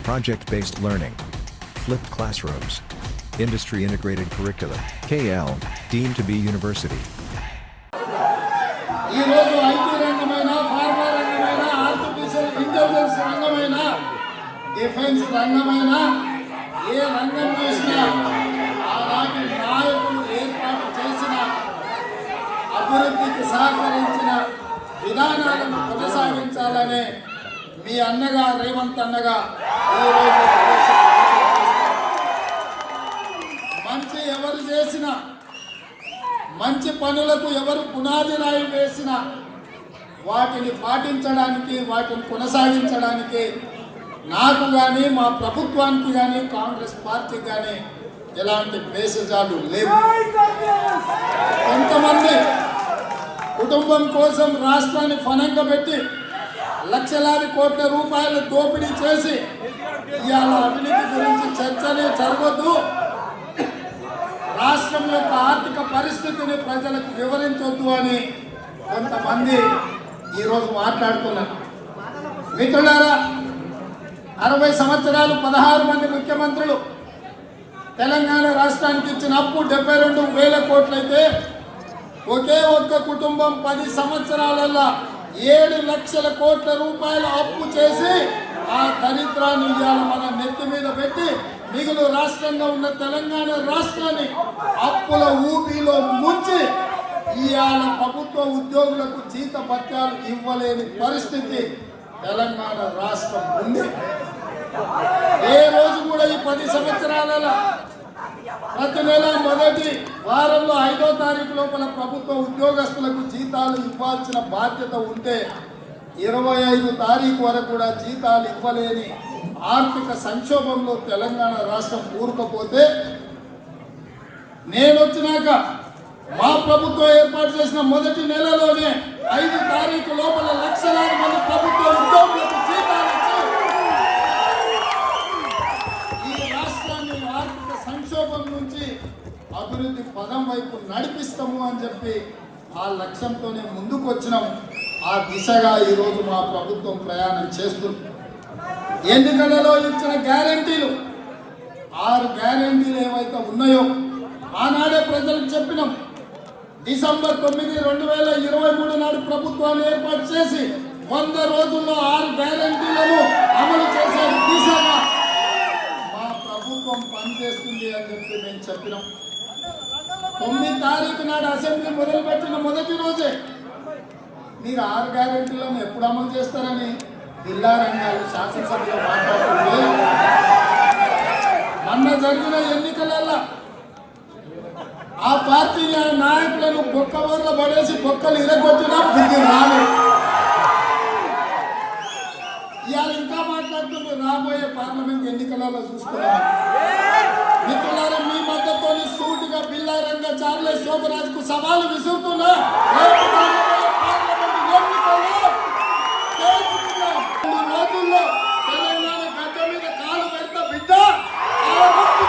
project-based learning, flipped classrooms, industry-integrated curricula, KL, deemed to be university. ఈ రోజు IT రంగమైన pharma రంగమైన artificial intelligence రంగమైన డిఫెన్స్ రంగమైన ఏ రంగం చూసినా ఆనాటి నాయకులు ఏర్పాటు చేసిన అభివృద్ధికి సహకరించిన విధానాలను కొనసాగించాలనే మీ అన్నగా రేవంత్ అన్నగా ఈరోజు మంచి ఎవరు చేసినా మంచి పనులకు ఎవరు పునాది రాయి వేసినా వాటిని పాటించడానికి వాటిని కొనసాగించడానికి నాకు కానీ మా ప్రభుత్వానికి కానీ కాంగ్రెస్ పార్టీకి కానీ ఎలాంటి భేషజాలు లేవు. కొంతమంది కుటుంబం కోసం రాష్ట్రాన్ని ఫనంగా పెట్టి లక్షలాది కోట్ల రూపాయలు దోపిడీ చేసి ఇవాళ అవినీతి గురించి చర్చనే జరగొద్దు, రాష్ట్రం యొక్క ఆర్థిక పరిస్థితిని ప్రజలకు వివరించొద్దు అని కొంతమంది ఈరోజు మాట్లాడుతున్నారు. మిత్రులారా, 60 సంవత్సరాలు 16 మంది ముఖ్యమంత్రులు తెలంగాణ రాష్ట్రానికి ఇచ్చిన అప్పు 72,000 కోట్లయితే ఒకే ఒక్క కుటుంబం 10 సంవత్సరాలలో 7 లక్షల కోట్ల రూపాయల అప్పు చేసి ఆ దరిద్రాన్ని ఇవాళ మన నెత్తి మీద పెట్టి మిగులు రాష్ట్రంగా ఉన్న తెలంగాణ రాష్ట్రాన్ని అప్పుల ఊబిలో ముంచి ఇవాళ ప్రభుత్వ ఉద్యోగులకు జీతభత్యాలు ఇవ్వలేని పరిస్థితి తెలంగాణ రాష్ట్రం ఉంది. ఏ రోజు కూడా ఈ 10 సంవత్సరాలలో ప్రతి నెల మొదటి వారంలో 5వ తారీఖు లోపల ప్రభుత్వ ఉద్యోగస్తులకు జీతాలు ఇవ్వాల్సిన బాధ్యత ఉంటే 25 తారీఖు వరకు కూడా జీతాలు ఇవ్వలేని ఆర్థిక సంక్షోభంలో తెలంగాణ రాష్ట్రం కూరుకుపోతే నేను వచ్చినాక మా ప్రభుత్వం ఏర్పాటు చేసిన మొదటి నెలలోనే 5 తారీఖు లోపల లక్షలాది మంది ప్రభుత్వ ఉద్యోగులకు జీతాలు ఇచ్చి ఈ రాష్ట్రాన్ని ఆర్థిక సంక్షోభం నుంచి అభివృద్ధి పదం వైపు నడిపిస్తాము అని చెప్పి ఆ లక్ష్యంతోనే ముందుకు వచ్చినాం. ఆ దిశగా ఈరోజు మా ప్రభుత్వం ప్రయాణం చేస్తుంది. ఎన్నికలలో ఇచ్చిన గ్యారంటీలు 6 గ్యారంటీలు ఏవైతే ఉన్నాయో ఆనాడే ప్రజలకు చెప్పినాం. డిసెంబర్ 9, 2023 నాడు ప్రభుత్వాన్ని ఏర్పాటు చేసి 100 రోజుల్లో 6 గ్యారంటీలను అమలు చేసే దిశగా మా ప్రభుత్వం పనిచేస్తుంది అని చెప్పి మేము చెప్పినాం. 9 తారీఖు నాడు అసెంబ్లీ మొదలుపెట్టిన మొదటి రోజే మీరు 6 గ్యారెంటీలను ఎప్పుడు అమలు చేస్తారని జిల్లా రంగాలు శాసనసభలో మాట్లాడుతుంటే మొన్న జరిగిన ఎన్నికలలో ఆ పార్టీ నాయకులను బొక్కబోర్ల పడేసి బొక్కలు ఇరగొట్టినా బుద్ధి రాలేదు. ఇవాళ ఇంకా మాట్లాడుతున్నారు రాబోయే పార్లమెంట్ ఎన్నికలలో చూసుకున్నాం. మిత్రులారా, మీ మద్దతుతో సూటిగా బిల్లారంగా చార్లెస్ శోభరాజ్కు సవాలు విసురుతున్నా రోజుల్లో తెలంగాణ గడ్డ మీద కాలు పెడతా బిడ్డ, ఆ రోజు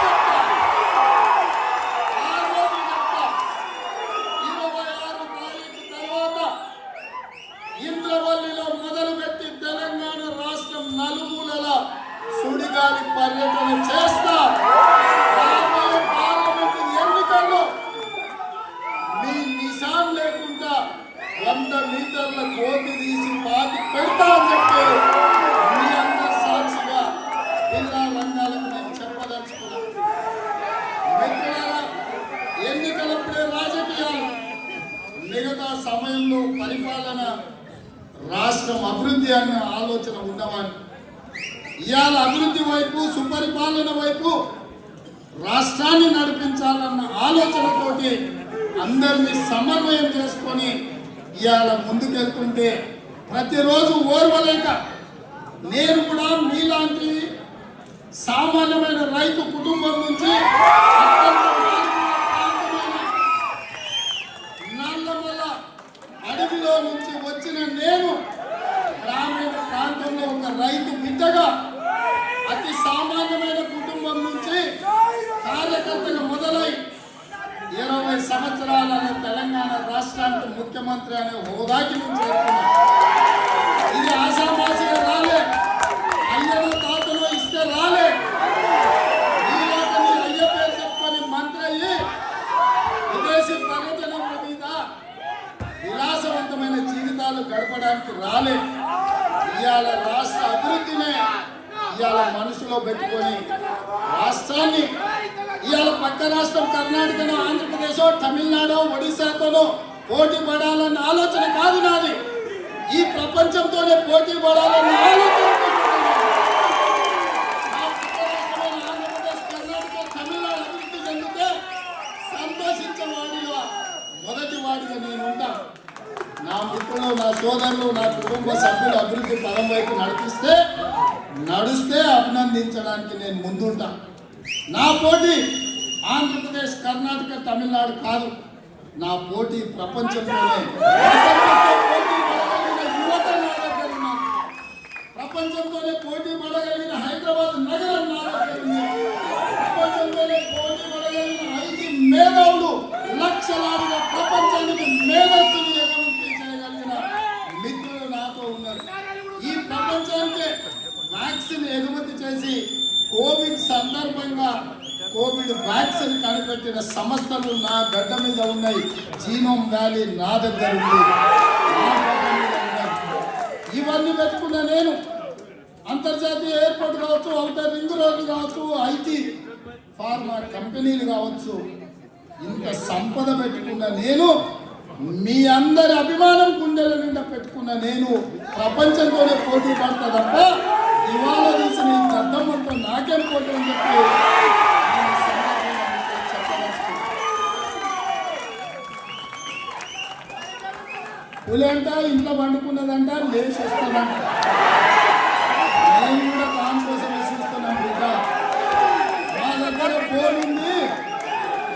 చెప్తా 26 తారీఖు తర్వాత ఇంద్రవల్లిలో మొదలుపెట్టి తెలంగాణ రాష్ట్రం నలుమూలల సుడిగాలి పర్యటన చేస్తా. రాబోయే పార్లమెంటు ఎన్నికల్లో మీ నిశాన్ లేకుండా 100 మీటర్ల కోతి తీసి పాతి పెడతా అని చెప్పి మీ అందరి సాక్షిగా జిల్లా రంగాలకు నేను చెప్పదలుచుకున్నాను. మిత్రులారా, ఎన్నికలప్పుడే రాజకీయాలు, మిగతా సమయంలో పరిపాలన, రాష్ట్రం అభివృద్ధి అనే ఆలోచన ఉన్నవాన్ని ఇవాళ అభివృద్ధి వైపు సుపరిపాలన వైపు రాష్ట్రాన్ని నడిపించాలన్న ఆలోచనతోటి అందరినీ సమన్వయం చేసుకొని ఇవాళ ముందుకెళ్తుంటే ప్రతిరోజు ఓర్వలేక నేను కూడా మీలాంటి సామాన్యమైన రైతు కుటుంబం నుంచి నల్లమల అడవిలో నుంచి వచ్చిన నేను గ్రామీణ ప్రాంతంలో ఒక రైతు బిడ్డగా అతి సామాన్యమైన కుటుంబం నుంచి కార్యకర్తగా మొదలై 20 సంవత్సరాలలో తెలంగాణ రాష్ట్రానికి ముఖ్యమంత్రి అనే హోదాకి నేను చేరుకున్నాను. ఇది ఆశామాసిగా రాలే, అయ్యను తాతలో ఇస్తే ఇవాళ మనసులో పెట్టుకొని రాష్ట్రాన్ని ఇవాళ పక్క రాష్ట్రం కర్ణాటకనో ఆంధ్రప్రదేశో తమిళనాడో ఒడిశాతోనో పోటీ పడాలన్న ఆలోచన కాదు నాది. ఈ ప్రపంచంతోనే పోటీ పడాలన్న ఆలోచన. ఆంధ్రప్రదేశ్, కర్ణాటక, తమిళనాడు అభివృద్ధి చెందితే సంతోషించే వాడిగా మొదటి వాడిగా నేను ఉంటా. నా మిత్రులు, నా సోదరులు, నా కుటుంబ సభ్యులు అభివృద్ధి పదం వైపు నడుస్తే అభినందించడానికి నేను ముందుంటా. నా పోటీ ఆంధ్రప్రదేశ్, కర్ణాటక, తమిళనాడు కాదు. నా పోటీ ప్రపంచంలోనే యువత నా దగ్గర ఉన్నారు. ప్రపంచంతోనే పోటీ పడగలిగిన హైదరాబాద్ నగరం నా దగ్గర ఉంది. ప్రపంచంలోనే పోటీ పడగలిగిన 5 మేధావులు లక్షలాదిగా ప్రపంచానికి మేధస్సుని ఎగమించి చేయగలిగిన మిత్రులు నాతో ఉన్నారు. ఈ ప్రపంచానికి వ్యాక్సిన్ ఎగుమతి చేసి కోవిడ్ సందర్భంగా కోవిడ్ వ్యాక్సిన్ కనిపెట్టిన సంస్థలు నా గడ్డ మీద ఉన్నాయి. జీనోమ్ వ్యాలీ నా దగ్గర ఉంది. ఇవన్నీ పెట్టుకున్న నేను అంతర్జాతీయ ఎయిర్పోర్ట్ కావచ్చు, ఔటర్ రింగ్ రోడ్లు కావచ్చు, ఐటీ ఫార్మా కంపెనీలు కావచ్చు, ఇంత సంపద పెట్టుకున్న నేను, మీ అందరి అభిమానం గుండెల నిండా పెట్టుకున్న నేను ప్రపంచంతోనే పోటీ పడతా తప్ప ఇవాళ తీసిన ఈ గద్దమ్మతో నాకేం పోటీ అని చెప్పి పులంట ఇంట్లో పండుకున్నదంట, లేచి వస్తుందంట. నేను కూడా కాన్ కోసం చూస్తున్నాం బిడ్డ. మా దగ్గర బోర్ ఉంది,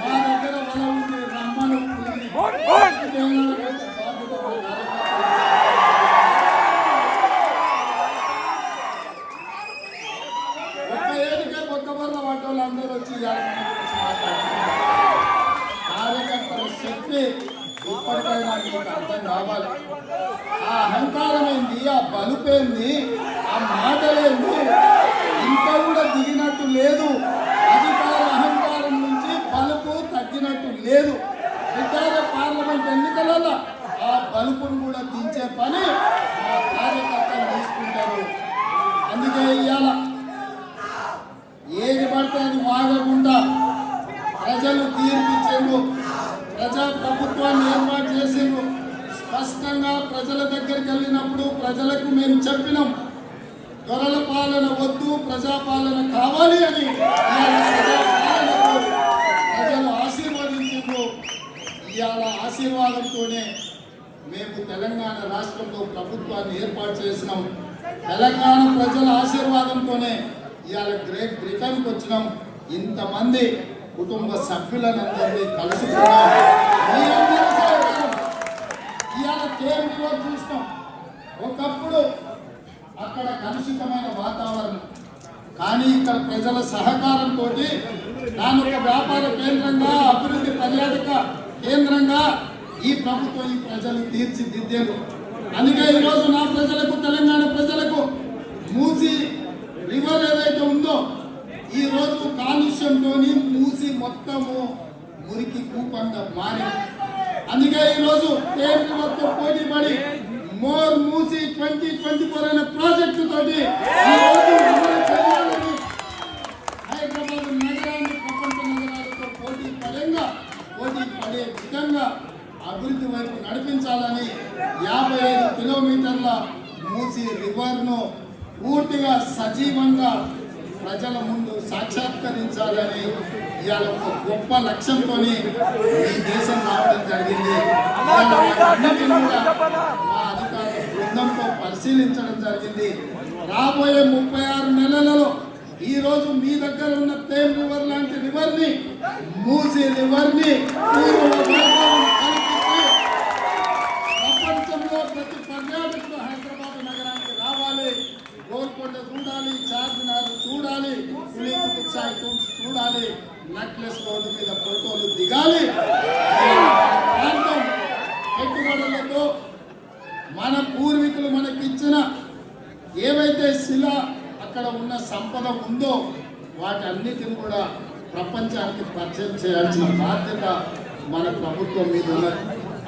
మా దగ్గర వల ఉంది, రమ్మను ఒక్క ఏడికే ఒక్క బొర్ర పడ్డోళ్ళు అందరూ వచ్చి కార్యకర్తల శక్తి ఇప్పటికైనా మీకు అర్థం కావాలి. ఆ అహంకారం ఏంది, ఆ బలుపేంది, ఆ మాటలేంది, ఇంకా కూడా దిగినట్టు లేదు. అధికార అహంకారం నుంచి బలుపు తగ్గినట్టు లేదు. ఇతర పార్లమెంట్ ఎన్నికలలో ఆ బలుపును కూడా దించే పని ఆ కార్యకర్తలు తీసుకుంటారు. అందుకే ఇవాళ ఏది పడితే అది వాగకుండా ప్రజలు తీర్పిచ్చేందుకు ప్రజా ప్రభుత్వాన్ని ఏర్పాటు చేసిండ్రు. స్పష్టంగా ప్రజల దగ్గరికి వెళ్ళినప్పుడు ప్రజలకు మేము చెప్పినాం, దొరల పాలన వద్దు, ప్రజాపాలన కావాలి అని. ప్రజాపాలనకు ప్రజలు ఆశీర్వదించిండ్రు. ఇవాళ ఆశీర్వాదంతోనే మేము తెలంగాణ రాష్ట్రంలో ప్రభుత్వాన్ని ఏర్పాటు చేసినాం. తెలంగాణ ప్రజల ఆశీర్వాదంతోనే ఇవాళ గ్రేట్ బ్రిటన్కి వచ్చినాం. ఇంతమంది కుటుంబ సభ్యులందరినీ కలుసుకున్నాం. ఇవాళ కేంద్రంలో చూసినాం. ఒకప్పుడు అక్కడ కలుషితమైన వాతావరణం, కానీ ఇక్కడ ప్రజల సహకారంతో దాని ఒక వ్యాపార కేంద్రంగా, అభివృద్ధి పర్యాటక కేంద్రంగా ఈ ప్రభుత్వం, ఈ ప్రజలు తీర్చిదిద్దారు. అందుకే ఈరోజు నా ప్రజలకు, తెలంగాణ ప్రజలకు మూసి రివర్ ఏదైతే ఉందో ఈ రోజు కాలుష్యంతో మూసి మొత్తము మురికి కూపంగా మారి, అందుకే ఈరోజు కేంద్రంతో పోటీ పడి మోర్ మూసి 2024 అనే ప్రాజెక్టు తోటి హైదరాబాద్ నగరాన్ని ప్రపంచ నగరాలతో పోటీ పడే విధంగా అభివృద్ధి వైపు నడిపించాలని 55 కిలోమీటర్ల మూసి రివర్ను పూర్తిగా సజీవంగా ప్రజల ముందు సాక్షాత్కరించాలని ఇవాళ ఒక గొప్ప లక్ష్యంతో ఈ దేశం రావడం జరిగింది. అన్నిటిని కూడా మా అధికార బృందంతో పరిశీలించడం జరిగింది. రాబోయే 36 నెలలలో ఈ రోజు మీ దగ్గర ఉన్న తేమ్ రివర్ లాంటి రివర్ని, మూసీ రివర్ని ప్రపంచంలో ప్రతి పర్యాటకుడు హైదరాబాద్ నగరానికి రావాలి. గోల్కొండ చూడాలి, చార్మినార్ చూడాలి, చూడాలి, నెక్లెస్ రోడ్డు మీద ఫోటోలు దిగాలి. ప్రాంతం పెట్టుబడులతో మన పూర్వీకులు మనకిచ్చిన ఏవైతే శిల అక్కడ ఉన్న సంపద ఉందో వాటన్నిటిని కూడా ప్రపంచానికి పరిచయం చేయాల్సిన బాధ్యత మన ప్రభుత్వం మీద ఉన్నది.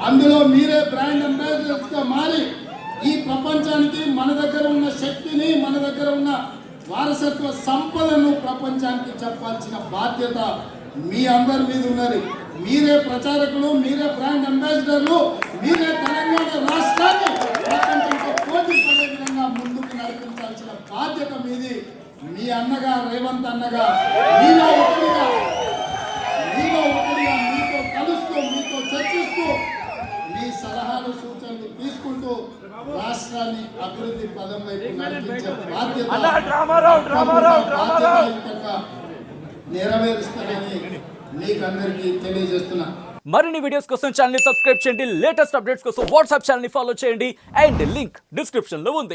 అందులో మీరే బ్రాండ్ అంబాసిడర్స్గా మారి ఈ ప్రపంచానికి మన దగ్గర ఉన్న శక్తిని, మన దగ్గర ఉన్న వారసత్వ సంపదను ప్రపంచానికి చెప్పాల్సిన బాధ్యత మీ అందరి మీద ఉన్నది. మీరే ప్రచారకులు, మీరే బ్రాండ్ అంబాసిడర్లు, మీరే తెలంగాణ రాష్ట్రాన్ని ప్రపంచంతో పోటీ పడే విధంగా ముందుకు నడిపించాల్సిన బాధ్యత మీది. మీ అన్నగా రేవంత్ అన్నగా మీలో ఒకటిగా మీతో కలుస్తూ, మీతో చర్చిస్తూ, మీ సలహాలు సూచనలు తీసుకుంటూ రాష్ట్రాన్ని అభివృద్ధి పదం వైపు నడిపించే బాధ్యతయుతంగా నెరవేరుస్తానని మీకందరికీ తెలియజేస్తున్నా. మరిన్ని వీడియోస్ కోసం ఛానల్ ని సబ్స్క్రైబ్ చేయండి. లేటెస్ట్ అప్డేట్స్ కోసం వాట్సాప్ ఛానల్ ని ఫాలో చేయండి. అండ్ లింక్ డిస్క్రిప్షన్ లో ఉంది.